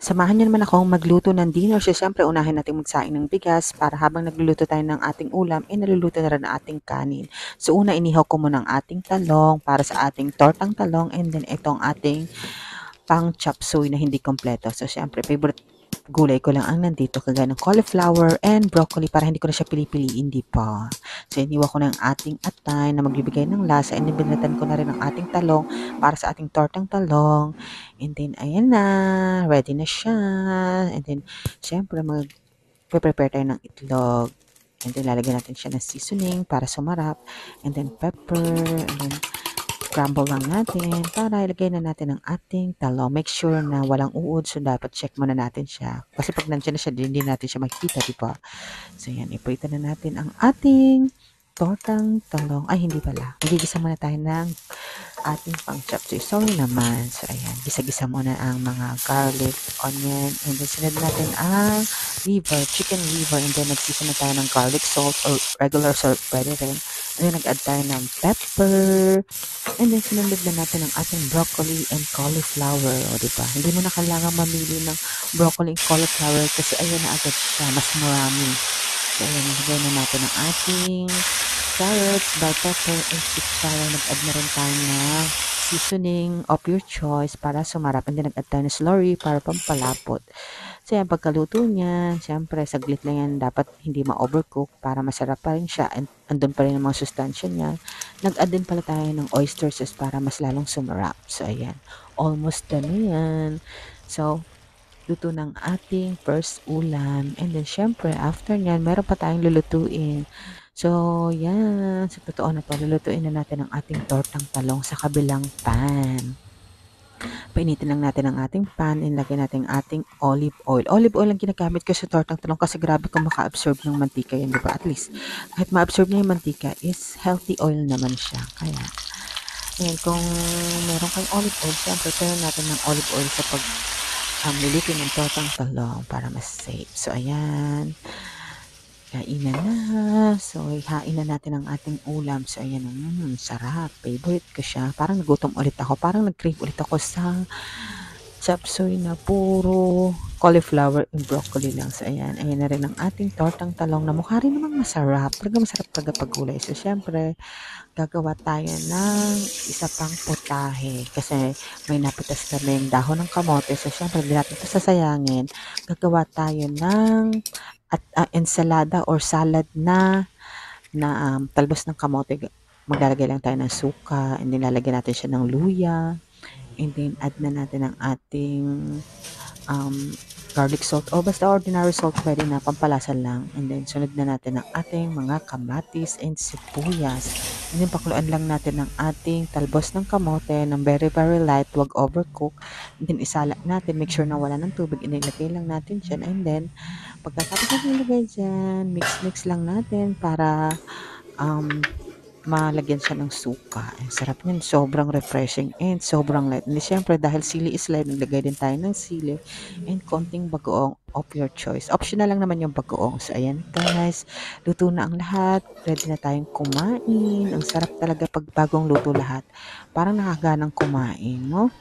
Samahan niyo naman akong magluto ng dinner. So, siyempre, unahin natin magsaing ng bigas para habang nagluluto tayo ng ating ulam, naluluto na rin ang ating kanin. So, una, inihaw ko muna ang ating talong para sa ating tortang talong, and then itong ating pang chop suey na hindi kompleto. So, siyempre, favorite gulay ko lang ang nandito, kagaya ng cauliflower and broccoli para hindi ko na siya pili-piliin, di pa. So, iniwa ko na ang ating atay na magbibigay ng lasa, and binatan ko na rin ang ating talong para sa ating tortang talong. And then, ayan na, ready na siya. And then, syempre, mag-prepare tayo ng itlog. And then, lalagyan natin siya ng seasoning para sumarap. And then, pepper. And then, crumble lang natin para ilagay na natin ang ating talong. Make sure na walang uod. So, dapat check muna natin siya. Kasi pag nandiyan na siya, hindi natin siya makikita, di ba? So, yan. Iprito na natin ang ating tortang talong. Ay, hindi pala. Magigisa muna tayo ng ating pang chop suey. Sorry naman. So, ayan. Gisa-gisa muna ang mga garlic, onion, and then sunod natin ang liver, chicken liver, and then nagsisa na tayo ng garlic salt or regular salt, pwede rin. And then nag-add tayo ng pepper, and then sinunod na natin ang ating broccoli and cauliflower. O, diba? Hindi mo na kailangan mamili ng broccoli and cauliflower kasi ayan na agad siya. Mas marami. So, ayan. Nilagay na natin ang ating carrots, bell pepper, and sitsara. Nag-add na rin tayo ng seasoning of your choice para sumarap. And then nag-add tayo ng slurry para pampalapot. So yan, pagkaluto niya, syempre, saglit lang yan. Dapat hindi ma-overcook para masarap pa rin siya. And andun pa rin ang mga sustansya niya. Nag-add din pala tayo ng oyster sauce para mas lalong sumarap. So ayan, almost done na yan. So, luto ng ating first ulam. And then, syempre, after nyan, meron pa tayong lulutuin. So, yan. Sa totoo na to, lulutuin na natin ang ating tortang talong sa kabilang pan. Painitin lang natin ang ating pan, ilagay natin ang ating olive oil. Olive oil ang ginagamit ko sa tortang talong kasi grabe kung maka-absorb ng mantika yan, di ba? At least, kahit ma-absorb niya yung mantika, is healthy oil naman siya. Kaya, ayan, kung meron kayong olive oil, syempre, tayo natin ng olive oil sa luluto ng tortang talong para mas safe. So, ayan. Kainan na. So, ihain na natin ang ating ulam. So, ayan, sarap. Favorite ko siya. Parang nagutom ulit ako. Parang nag-crave ulit ako sa chop suey na puro cauliflower and broccoli lang. So, ayan. Ayan na rin ang ating tortang talong na mukha rin namang masarap. Talaga masarap talaga pag gulay. So, syempre, gagawa tayo ng isa pang potahe. Kasi may napitas kaming dahon ng kamote. So, syempre, hindi natin ito sasayangin. Gagawa tayo ng ensalada or salad na talbos ng kamote. Maglalagay lang tayo ng suka, and then lalagyan natin siya ng luya, and then add na natin ang ating garlic salt o basta ordinary salt, pwede na, pampalasa lang. And then sunod na natin ang ating mga kamatis and sibuyas, and then pakuluan lang natin ang ating talbos ng kamote ng very very light, wag overcook. And then isala natin, make sure na wala ng tubig, inilagay lang natin dyan. And then pagkatapos natin ilagay dyan, mix lang natin para malagyan siya ng suka. Ang sarap niyan, sobrang refreshing and sobrang light. And syempre, dahil sili is light, naglagay din tayo ng sili and konting bagoong of your choice. Optional lang naman yung bagoong. So, ayan guys, luto na ang lahat. Ready na tayong kumain. Ang sarap talaga pag bagong luto lahat. Parang nakaganang kumain, no?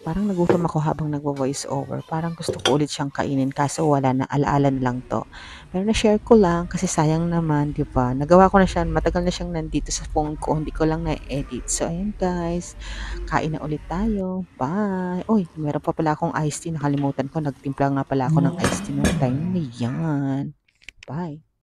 Parang nagutom ako habang nagvo-voice over. Parang gusto ko ulit siyang kainin kaso wala na, alaala na lang to. Pero na-share ko lang kasi sayang naman, di ba? Nagawa ko na siya, matagal na siyang nandito sa phone ko, hindi ko lang na-edit. So, ayan guys, kain na ulit tayo. Bye! Uy, meron pa pala akong iced tea, nakalimutan ko. Nagtimpla nga pala ako ng iced tea noong time na yan. Bye!